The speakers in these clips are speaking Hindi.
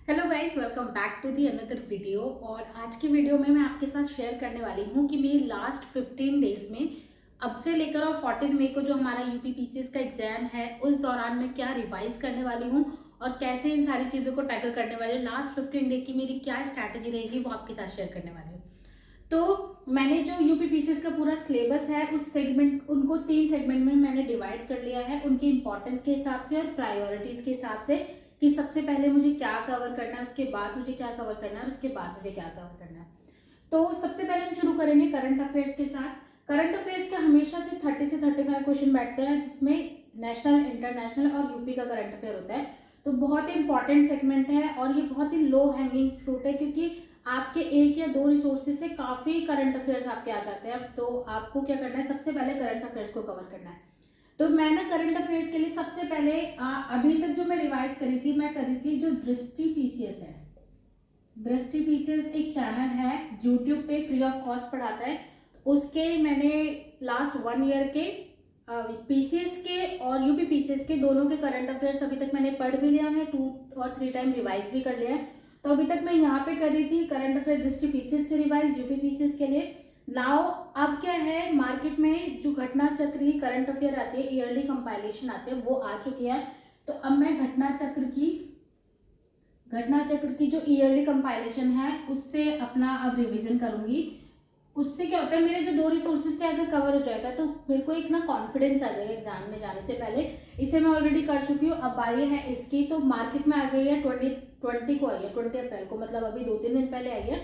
Hello guys, welcome back to the another video. और आज की वीडियो में मैं आपके साथ शेयर करने वाली हूँ कि मेरी लास्ट 15 डेज में अब से लेकर और 14 मई को जो हमारा यूपी पीसीएस का एग्जाम है उस दौरान मैं क्या रिवाइज करने वाली हूँ और कैसे इन सारी चीज़ों को टैकल करने वाली हूँ। लास्ट 15 डे की मेरी क्या स्ट्रैटेजी रहेगी वो आपके साथ शेयर करने वाली हूँ। तो मैंने जो यूपी पीसीएस का पूरा सिलेबस है उस सेगमेंट उनको 3 सेगमेंट में मैंने डिवाइड कर लिया है, उनकी इंपॉर्टेंस के हिसाब से और प्रायोरिटीज के हिसाब से कि सबसे पहले मुझे क्या कवर करना है, उसके बाद मुझे क्या कवर करना है, उसके बाद मुझे क्या कवर करना है। तो सबसे पहले हम शुरू करेंगे करंट अफेयर्स के साथ। करंट अफेयर्स के हमेशा से 30 से 35 क्वेश्चन बैठते हैं, जिसमें नेशनल, इंटरनेशनल और यूपी का करंट अफेयर होता है। तो बहुत ही इंपॉर्टेंट सेगमेंट है और ये बहुत ही लो हैंगिंग फ्रूट है, क्योंकि आपके एक या दो रिसोर्सेज से काफ़ी करंट अफेयर्स आपके आ जाते हैं। तो आपको क्या करना है, सबसे पहले करंट अफेयर्स को कवर करना है। तो मैं ना करंट अफेयर्स के लिए सबसे पहले अभी तक जो मैं रिवाइज करी थी, मैं करी थी जो दृष्टि पीसीएस है। दृष्टि पीसीएस एक चैनल है, यूट्यूब पे फ्री ऑफ कॉस्ट पढ़ाता है। उसके मैंने लास्ट 1 ईयर के पीसीएस के और यूपी पीसीएस के दोनों के करंट अफेयर्स अभी तक मैंने पढ़ भी लिया है, 2 और 3 टाइम रिवाइज भी कर लिया है। तो अभी तक मैं यहाँ पे कर रही थी करंट अफेयर दृष्टि पीसीएस से रिवाइज यूपी पीसीएस के लिए। नाउ अब क्या है, मार्केट में जो घटना चक्र की करंट अफेयर आती है, ईयरली कंपाइलेशन आते हैं, वो आ चुकी है। तो अब मैं घटना चक्र की जो ईयरली कंपाइलेशन है उससे अपना अब रिवीजन करूंगी। उससे क्या होता है, मेरे जो दो रिसोर्सेज से अगर कवर हो जाएगा तो मेरे को एक ना कॉन्फिडेंस आ जाएगा एग्जाम में जाने से पहले। इसे मैं ऑलरेडी कर चुकी हूँ। अब आई है इसकी, तो मार्केट में आ गई है 20 को आई है, 20 अप्रैल को, मतलब अभी 2-3 दिन पहले आई है।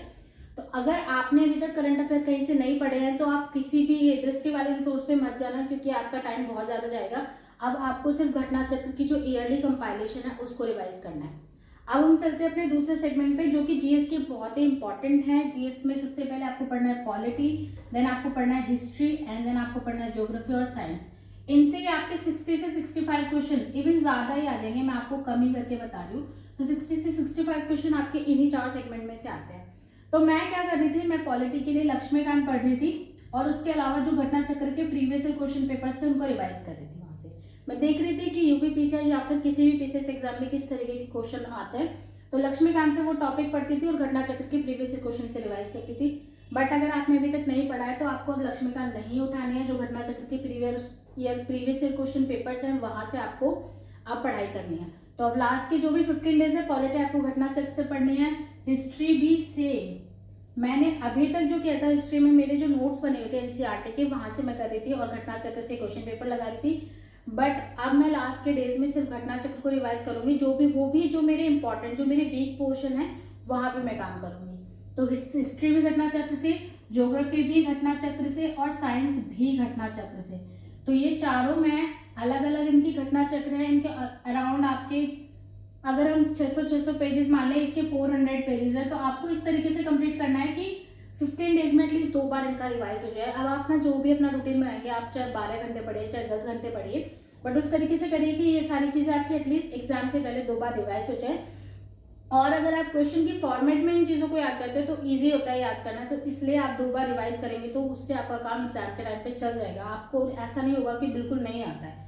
तो अगर आपने अभी तक करंट अफेयर कहीं से नहीं पढ़े हैं तो आप किसी भी ये दृष्टि वाले रिसोर्स पे मत जाना, क्योंकि आपका टाइम बहुत ज़्यादा जाएगा। अब आपको सिर्फ घटना चक्र की जो ईयरली कंपाइलेशन है उसको रिवाइज करना है। अब हम चलते हैं अपने दूसरे सेगमेंट पे, जो कि जीएस के बहुत ही इंपॉर्टेंट है। जीएस में सबसे पहले आपको पढ़ना है पॉलिटी, देन आपको पढ़ना है हिस्ट्री एंड देन आपको पढ़ना है ज्योग्राफी और साइंस। इनसे ही आपके 60 से 65 क्वेश्चन, इवन ज़्यादा ही आ जाएंगे, मैं आपको कम ही करके बता रही हूँ। तो 60 से 65 क्वेश्चन आपके इन्हीं 4 सेगमेंट में से आते हैं। तो मैं क्या कर रही थी, मैं पॉलिटी के लिए लक्ष्मीकांत पढ़ रही थी और उसके अलावा जो घटना चक्र के प्रीवियस क्वेश्चन पेपर्स थे उनको रिवाइज कर रही थी। वहां से मैं देख रही थी कि यूपी पीसीएस या फिर किसी भी पीसीएस एग्जाम में किस तरीके के क्वेश्चन आते हैं। तो लक्ष्मीकांत से वो टॉपिक पढ़ती थी और घटना चक्र के प्रीवियस क्वेश्चन से रिवाइज करती थी। बट अगर आपने अभी तक नहीं पढ़ा है तो आपको अब लक्ष्मीकांत नहीं उठानी है। जो घटना चक्र के प्रीवियस क्वेश्चन पेपर्स हैं वहां से आपको अब पढ़ाई करनी है। तो अब लास्ट की जो भी 15 डेज है, पॉलिटी आपको घटना चक्र से पढ़नी है, हिस्ट्री भी सेम। मैंने अभी तक जो किया था हिस्ट्री में, मेरे जो नोट्स बने हुए थे एनसीईआरटी के, वहां से मैं कर रही थी और घटना चक्र से क्वेश्चन पेपर लगा रही थी। बट अब मैं लास्ट के डेज में सिर्फ घटना चक्र को रिवाइज करूंगी, वो भी जो मेरे इंपॉर्टेंट, जो मेरे वीक पोर्शन है वहां पे मैं काम करूंगी। तो हिस्ट्री भी घटना चक्र से, ज्योग्राफी भी घटना चक्र से और साइंस भी घटना चक्र से। तो ये चारों मैं अलग अलग इनकी घटना चक्र है। इनके अराउंड आपके, अगर हम 600 पेजेस मान लें, इसके 400 पेजेस है, तो आपको इस तरीके से कंप्लीट करना है कि 15 डेज में एटलीस्ट 2 बार इनका रिवाइज हो जाए। अब आप ना जो भी अपना रूटीन बनाएंगे, आप चाहे 12 घंटे पढ़िए चाहे 10 घंटे पढ़िए, बट उस तरीके से करिए कि ये सारी चीज़ें आपकी एटलीस्ट एग्जाम से पहले 2 बार रिवाइज हो जाए। और अगर आप क्वेश्चन की फॉर्मेट में इन चीज़ों को याद करते हैं तो ईजी होता है याद करना, तो इसलिए आप 2 बार रिवाइज करेंगे तो उससे आपका काम एग्जाम के टाइम पे चल जाएगा। आपको ऐसा नहीं होगा कि बिल्कुल नहीं आता है।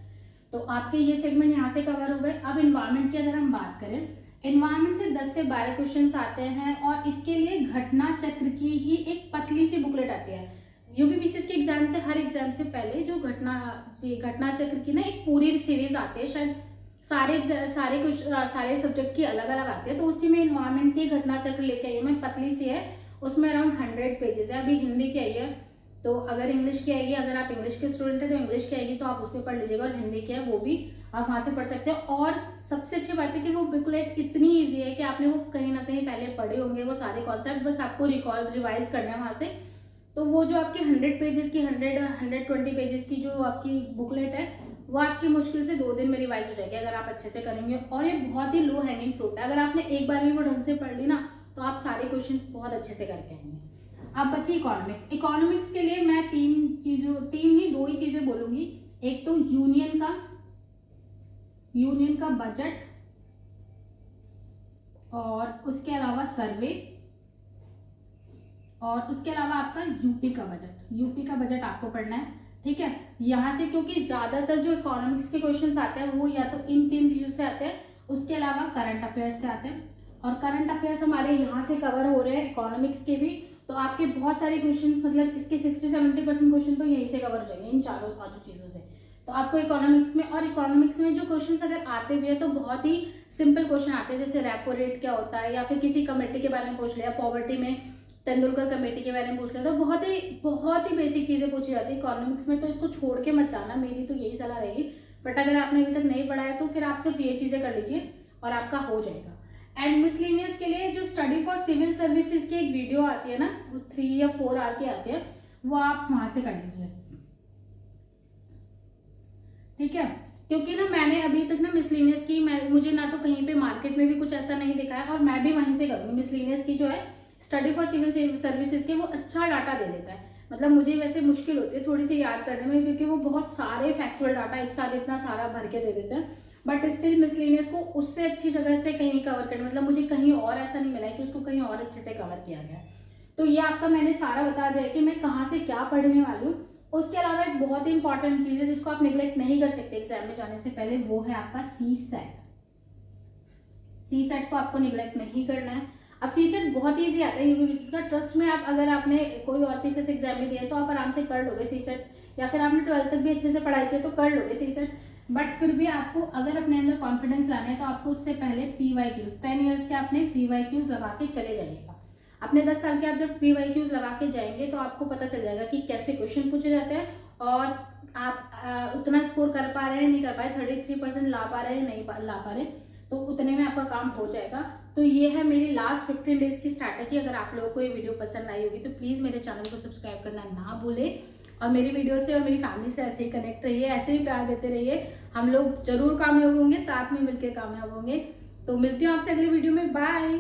तो आपके ये सेगमेंट यहाँ से कवर हो गए। अब इन्वायरमेंट की अगर हम बात करें, इन्वायरमेंट से 10 से 12 क्वेश्चन आते हैं और इसके लिए घटना चक्र की ही एक पतली सी बुकलेट आती है। यूपी पीसीएस के एग्जाम से, हर एग्जाम से पहले जो घटना चक्र की ना एक पूरी सीरीज आती है, शायद सारे सब्जेक्ट की अलग अलग आती है। तो उसी में इन्वायरमेंट की घटना चक्र लेके आई है मैं, पतली सी है, उसमें अराउंड 100 पेजेस है। अभी हिंदी की आई है, तो अगर इंग्लिश की आएगी, अगर आप इंग्लिश के स्टूडेंट हैं तो इंग्लिश की आएगी तो आप उससे पढ़ लीजिएगा, और हिंदी की है वो भी आप वहाँ से पढ़ सकते हो। और सबसे अच्छी बात है कि वो बुकलेट इतनी ईजी है कि आपने वो कहीं ना कहीं पहले पढ़े होंगे वो सारे कॉन्सेप्ट, बस आपको रिवाइज करना है वहाँ से। तो वो जो आपकी 100 पेजेस की, 120 पेजेस की जो आपकी बुकलेट है, वो आपकी मुश्किल से 2 दिन में रिवाइज हो जाएगी अगर आप अच्छे से करेंगे। और ये बहुत ही लो हैंगिंग फ्रूट है, अगर आपने एक बार भी वो ढंग से पढ़ ली ना तो आप सारे क्वेश्चन बहुत अच्छे से करके आएंगे। अब बची इकोनॉमिक्स। इकोनॉमिक्स के लिए मैं 2 ही चीजें बोलूंगी। एक तो यूनियन का बजट, और उसके अलावा सर्वे, और उसके अलावा आपका यूपी का बजट आपको पढ़ना है। ठीक है, यहाँ से क्योंकि ज्यादातर जो इकोनॉमिक्स के क्वेश्चंस आते हैं वो या तो इन 3 चीजों से आते हैं, उसके अलावा करंट अफेयर्स से आते हैं। और करंट अफेयर्स हमारे यहाँ से कवर हो रहे हैं, इकोनॉमिक्स के भी। तो आपके बहुत सारे क्वेश्चंस, मतलब इसके 60-70% क्वेश्चन तो यहीं से कवर हो जाएंगे, इन चारों पांचों चीज़ों से। तो आपको इकोनॉमिक्स में, और इकोनॉमिक्स में जो क्वेश्चंस अगर आते भी है तो बहुत ही सिंपल क्वेश्चन आते हैं, जैसे रेपो रेट क्या होता है, या फिर किसी कमेटी के बारे में पूछ लिया, पॉवर्टी में तेंदुलकर कमेटी के बारे में पूछ लिया, तो बहुत ही बेसिक चीज़ें पूछी जाती है इकोनॉमिक्स में। तो इसको छोड़ के मत जाना, मेरी तो यही सलाह रहेगी। बट अगर आपने अभी तक नहीं पढ़ा है तो फिर आप सिर्फ ये चीज़ें कर लीजिए और आपका हो जाएगा। एंड मिसलेनियस के लिए जो स्टडी फॉर सिविल सर्विसेज की एक वीडियो आती है ना, 3 या 4 आवर की आती है, वो आप वहां से कर लीजिए, ठीक है। क्योंकि ना मैंने अभी तक ना मिसलेनियस की मुझे ना तो कहीं पे मार्केट में भी कुछ ऐसा नहीं दिखा है, और मैं भी वहीं से करूँगी। मिसलेनियस की जो है स्टडी फॉर सिविल सर्विसेज के, वो अच्छा डाटा दे देता है। मतलब मुझे वैसे मुश्किल होती है थोड़ी सी याद करने में, क्योंकि वो बहुत सारे फैक्चुअल डाटा एक साथ इतना सारा भर के दे देते हैं। बट स्टिल मिसलेनियस को उससे अच्छी जगह से कहीं कवर करना, मतलब मुझे कहीं और ऐसा नहीं मिला है कि उसको कहीं और अच्छे से कवर किया गया है। तो ये आपका मैंने सारा बता दिया कि मैं कहाँ से क्या पढ़ने वाली हूँ। उसके अलावा एक बहुत ही इंपॉर्टेंट चीज़ है जिसको आप निगलेक्ट नहीं कर सकते एग्जाम में जाने से पहले, वो है आपका सी सेट। सी सेट को आपको निगलेक्ट नहीं करना है। अब सी सेट बहुत ईजी आता है यूपीपीसीएस का, ट्रस्ट में आप, अगर आपने कोई और पीसीएस एग्जाम में दिया तो आप आराम से कर लोगे सी सेट, या फिर आपने 12th तक भी अच्छे से पढ़ाई की तो कर लोगे सी सेट। बट फिर भी आपको अगर अपने अंदर कॉन्फिडेंस लाना है तो आपको उससे पहले PYQs 10 ईयर्स के अपने PYQs लगा के चले जाइएगा। अपने 10 साल के आप जब PYQs लगा के जाएंगे तो आपको पता चल जाएगा कि कैसे क्वेश्चन पूछे जाते हैं, और आप उतना स्कोर कर पा रहे हैं नहीं कर पाए, 33% ला पा रहे हैं नहीं ला पा रहे, तो उतने में आपका काम हो जाएगा। तो ये है मेरी लास्ट 15 डेज की स्ट्रैटेजी। अगर आप लोगों को ये वीडियो पसंद आई होगी तो प्लीज़ मेरे चैनल को सब्सक्राइब करना ना भूलें, और मेरी वीडियो से और मेरी फैमिली से ऐसे ही कनेक्ट रहिए, ऐसे ही प्यार देते रहिए। हम लोग जरूर कामयाब होंगे, साथ में मिलकर कामयाब होंगे। तो मिलती हूँ आपसे अगली वीडियो में, बाय।